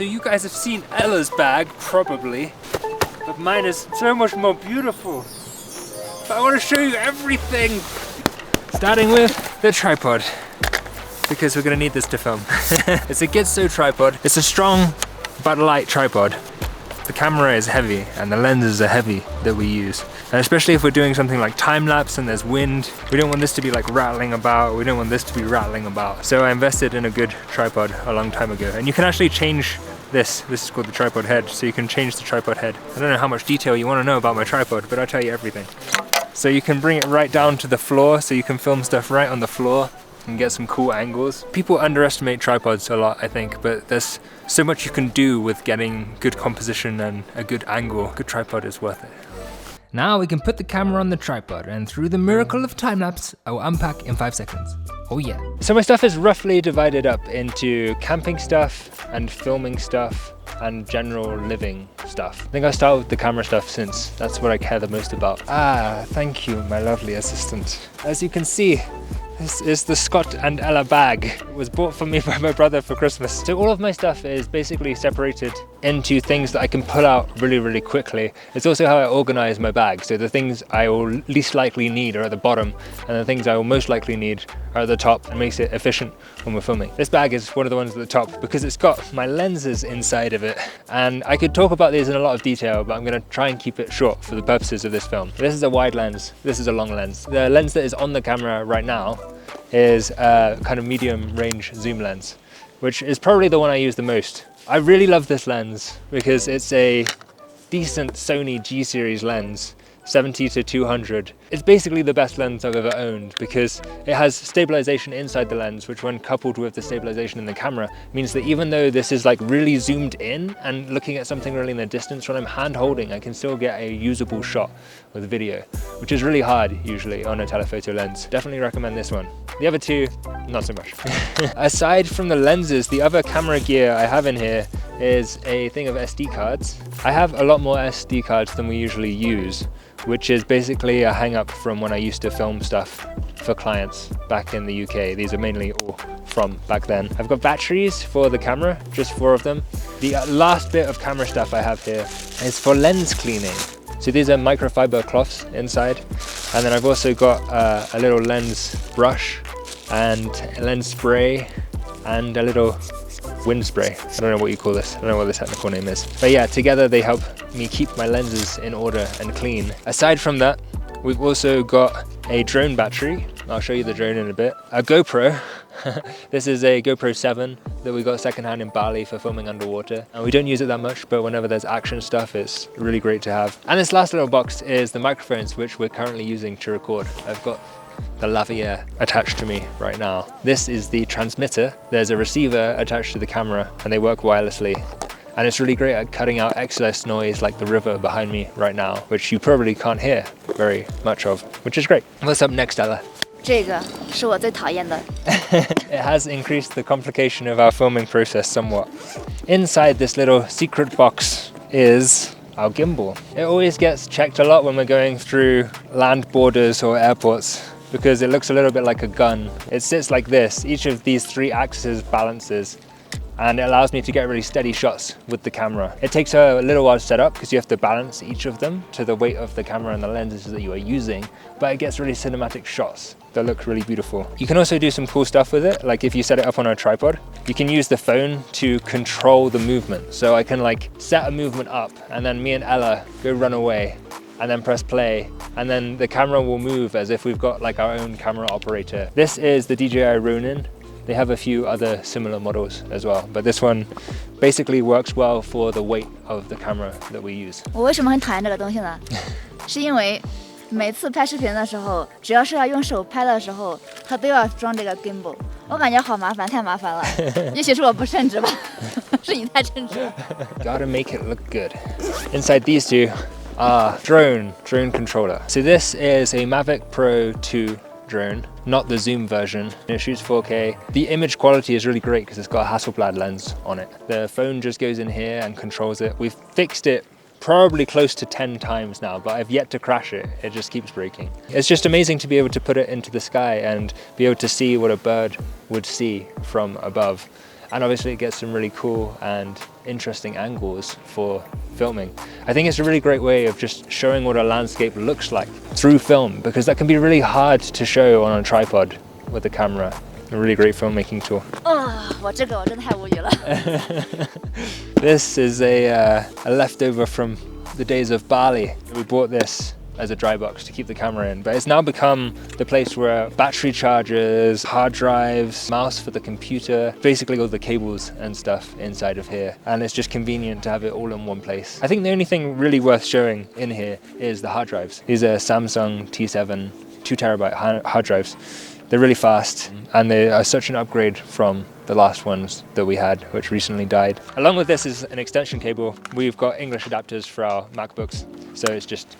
So you guys have seen Ella's bag, probably, but mine is so much more beautiful. But I want to show you everything. Starting with the tripod, because we're gonna need this to film. It's a Gitzo tripod. It's a strong but light tripod. The camera is heavy and the lenses are heavy that we use. And especially if we're doing something like time lapse and there's wind, we don't want this to be like rattling about, we don't want this to be rattling about. So I invested in a good tripod a long time ago. And you can actually change this is called the tripod head, so you can change the tripod head. I don't know how much detail you want to know about my tripod, but I'll tell you everything. So you can bring it right down to the floor, so you can film stuff right on the floor and get some cool angles. People underestimate tripods a lot, I think, but there's so much you can do with getting good composition and a good angle. A good tripod is worth it. Now we can put the camera on the tripod, and through the miracle of time-lapse, I will unpack in 5 seconds. Oh yeah. So my stuff is roughly divided up into camping stuff and filming stuff and general living stuff. I think I'll start with the camera stuff since that's what I care the most about. Ah, thank you, my lovely assistant. As you can see, this is the Scott and Ella bag. It was bought for me by my brother for Christmas. So all of my stuff is basically separated into things that I can pull out really, really quickly. It's also how I organize my bag. So the things I will least likely need are at the bottom, and the things I will most likely need are at the top, and makes it efficient when we're filming. This bag is one of the ones at the top because it's got my lenses inside of it. And I could talk about these in a lot of detail, but I'm gonna try and keep it short for the purposes of this film. This is a wide lens, this is a long lens. The lens that is on the camera right now is a kind of medium range zoom lens, which is probably the one I use the most. I really love this lens because it's a decent Sony G-series lens, 70 to 200. It's basically the best lens I've ever owned because it has stabilization inside the lens, which when coupled with the stabilization in the camera means that even though this is like really zoomed in and looking at something really in the distance, when I'm hand holding, I can still get a usable shot with video, which is really hard usually on a telephoto lens. Definitely recommend this one. The other two, not so much. Aside from the lenses, the other camera gear I have in here is a thing of SD cards. I have a lot more SD cards than we usually use, which is basically a hang up from when I used to film stuff for clients back in the UK. These are mainly all from back then. I've got batteries for the camera, just 4 of them. The last bit of camera stuff I have here is for lens cleaning. So these are microfiber cloths inside. And then I've also got a little lens brush and a lens spray and a little wind spray. I don't know what you call this. I don't know what the technical name is. But yeah, together they help me keep my lenses in order and clean. Aside from that, we've also got a drone battery. I'll show you the drone in a bit. A GoPro. This is a GoPro 7 that we got secondhand in Bali for filming underwater. And we don't use it that much, but whenever there's action stuff, it's really great to have. And this last little box is the microphones, which we're currently using to record. I've got the lavalier attached to me right now. This is the transmitter. There's a receiver attached to the camera and they work wirelessly. And it's really great at cutting out excess noise like the river behind me right now, which you probably can't hear very much of, which is great. What's up next, Ella? 这个是我最讨厌的。 It has increased the complication of our filming process somewhat. Inside this little secret box is our gimbal. It always gets checked a lot when we're going through land borders or airports because it looks a little bit like a gun. It sits like this. Each of these 3 axes balances, and it allows me to get really steady shots with the camera. It takes a little while to set up because you have to balance each of them to the weight of the camera and the lenses that you are using, but it gets really cinematic shots that look really beautiful. You can also do some cool stuff with it, like if you set it up on a tripod, you can use the phone to control the movement. So I can like set a movement up and then me and Ella go run away and then press play, and then the camera will move as if we've got like our own camera operator. This is the DJI Ronin. They have a few other similar models as well, but this one basically works well for the weight of the camera that we use. 我为什么很讨厌这个东西呢？是因为每次拍视频的时候，只要是要用手拍的时候，它都要装这个 gimbal， 我感觉好麻烦，太麻烦了。也许是我不称职吧，是你太称职。Gotta make it look good. Inside these two are drone controller. So this is a Mavic Pro 2 drone, not the zoom version. It shoots 4K. The image quality is really great because it's got a Hasselblad lens on it. The phone just goes in here and controls it. We've fixed it probably close to 10 times now, but I've yet to crash it. It just keeps breaking. It's just amazing to be able to put it into the sky and be able to see what a bird would see from above. and obviously it gets some really cool and interesting angles for filming. I think it's a really great way of just showing what a landscape looks like through film, because that can be really hard to show on a tripod with the camera. A really great filmmaking tool. 我这个我真的太无语了。This is a leftover from the days of Bali. We bought this as a dry box to keep the camera in, but it's now become the place where battery chargers, hard drives, mouse for the computer, basically all the cables and stuff inside of here, and it's just convenient to have it all in one place. I think the only thing really worth showing in here is the hard drives. These are Samsung T7 2TB hard drives. They're really fast, and they are such an upgrade from the last ones that we had, which recently died. Along with this is an extension cable. We've got English adapters for our MacBooks, so it's just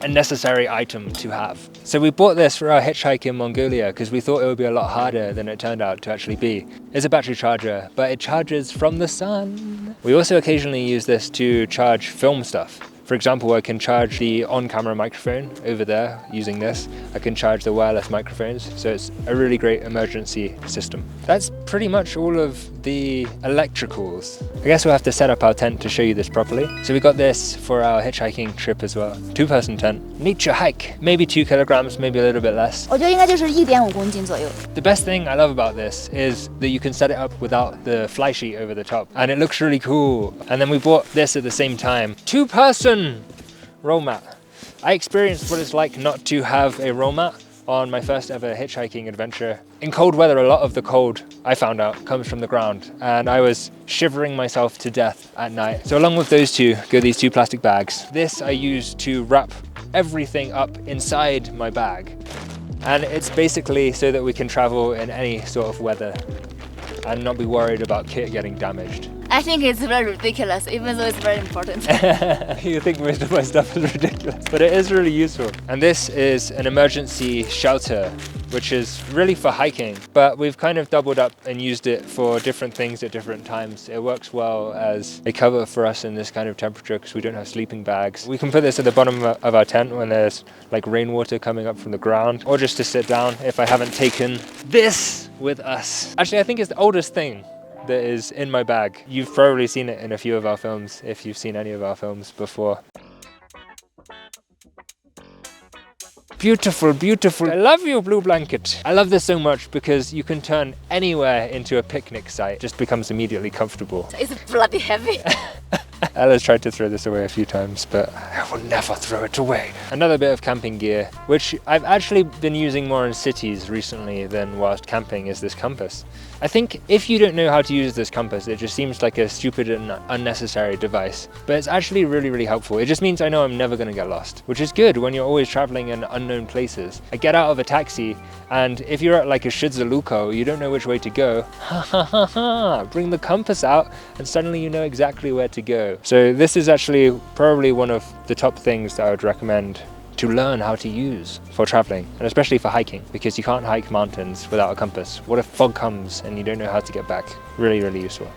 a necessary item to have. So we bought this for our hitchhike in Mongolia because we thought it would be a lot harder than it turned out to actually be. It's a battery charger, but it charges from the sun. We also occasionally use this to charge film stuff. For example, I can charge the on-camera microphone over there using this. I can charge the wireless microphones, so it's a really great emergency system. That's pretty much all of the electricals. I guess we'll have to set up our tent to show you this properly. So we got this for our hitchhiking trip as well. 2-person tent, nature hike, maybe 2 kilograms, maybe a little bit less. 我觉得应该就是1.5公斤左右。 The best thing I love about this is that you can set it up without the fly sheet over the top, and it looks really cool. And then we bought this at the same time. 2-person roll mat. I experienced what it's like not to have a roll mat on my first ever hitchhiking adventure. In cold weather, a lot of the cold, I found out, comes from the ground, and I was shivering myself to death at night. So along with those two go these 2 plastic bags. This I use to wrap everything up inside my bag, and it's basically so that we can travel in any sort of weather and not be worried about kit getting damaged. I think it's very ridiculous, even though it's very important. You think most of my stuff is ridiculous, but it is really useful. And this is an emergency shelter, which is really for hiking, but we've kind of doubled up and used it for different things at different times. It works well as a cover for us in this kind of temperature because we don't have sleeping bags. We can put this at the bottom of our tent when there's like rainwater coming up from the ground, or just to sit down if I haven't taken this with us. Actually, I think it's the oldest thing that is in my bag. You've probably seen it in a few of our films, if you've seen any of our films before. Beautiful, beautiful. I love you, blue blanket. I love this so much because you can turn anywhere into a picnic site. It just becomes immediately comfortable. It's bloody heavy. Ella's tried to throw this away a few times, but I will never throw it away. Another bit of camping gear, which I've actually been using more in cities recently than whilst camping, is this compass. I think if you don't know how to use this compass, it just seems like a stupid and unnecessary device, but it's actually really, really helpful. It just means I know I'm never going to get lost, which is good when you're always traveling in unknown places. I get out of a taxi, and if you're at like a Shizuoka, you don't know which way to go. Ha ha ha ha! Bring the compass out, and suddenly you know exactly where to go. So this is actually probably one of the top things that I would recommend to learn how to use for traveling, and especially for hiking, because you can't hike mountains without a compass. What if fog comes and you don't know how to get back? Really, really useful.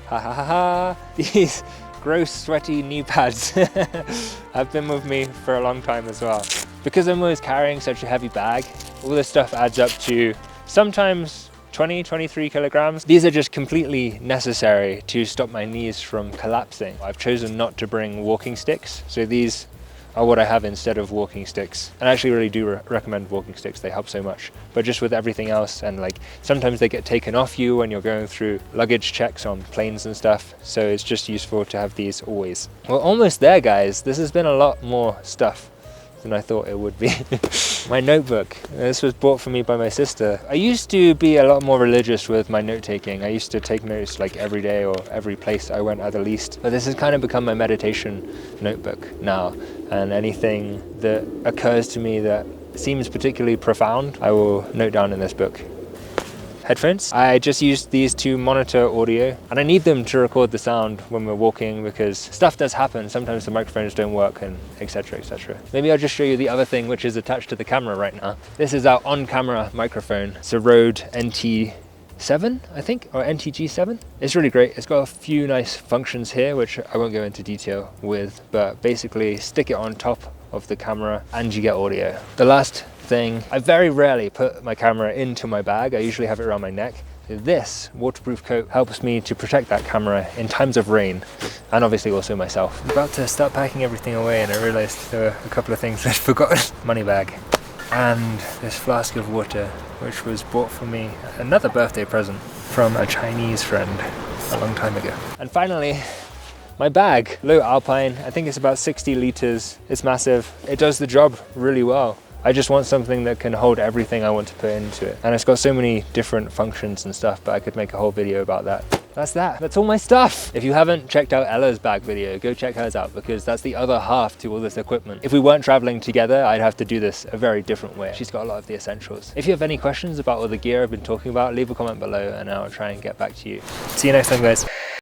Ha ha ha ha! These gross, sweaty knee pads have been with me for a long time as well. Because I'm always carrying such a heavy bag, all this stuff adds up to sometimes 23 kilograms. These are just completely necessary to stop my knees from collapsing. I've chosen not to bring walking sticks, so these are what I have instead of walking sticks. And I actually really do recommend walking sticks, they help so much. But just with everything else, and like sometimes they get taken off you when you're going through luggage checks on planes and stuff, so it's just useful to have these always. We're almost there, guys. This has been a lot more stuff than I thought it would be. My notebook, this was bought for me by my sister. I used to be a lot more religious with my note-taking. I used to take notes like every day or every place I went at the least. But this has kind of become my meditation notebook now. And anything that occurs to me that seems particularly profound, I will note down in this book. Headphones. I just used these to monitor audio, and I need them to record the sound when we're walking because stuff does happen. Sometimes the microphones don't work, and etc, etc. Maybe I'll just show you the other thing which is attached to the camera right now. This is our on-camera microphone. It's a Rode NT7, I think, or NTG7. It's really great. It's got a few nice functions here, which I won't go into detail with, but basically stick it on top of the camera and you get audio. The last thing, I very rarely put my camera into my bag. I usually have it around my neck. This waterproof coat helps me to protect that camera in times of rain, and obviously also myself. I'm about to start packing everything away and I realized there were a couple of things I'd forgotten. Money bag and this flask of water, which was bought for me, another birthday present from a Chinese friend a long time ago. And finally, my bag, Low Alpine. I think it's about 60 liters. It's massive. It does the job really well. I just want something that can hold everything I want to put into it. And it's got so many different functions and stuff, but I could make a whole video about that. That's all my stuff. If you haven't checked out Ella's bag video, go check hers out, because that's the other half to all this equipment. If we weren't traveling together, I'd have to do this a very different way. She's got a lot of the essentials. If you have any questions about all the gear I've been talking about, leave a comment below and I'll try and get back to you. See you next time, guys.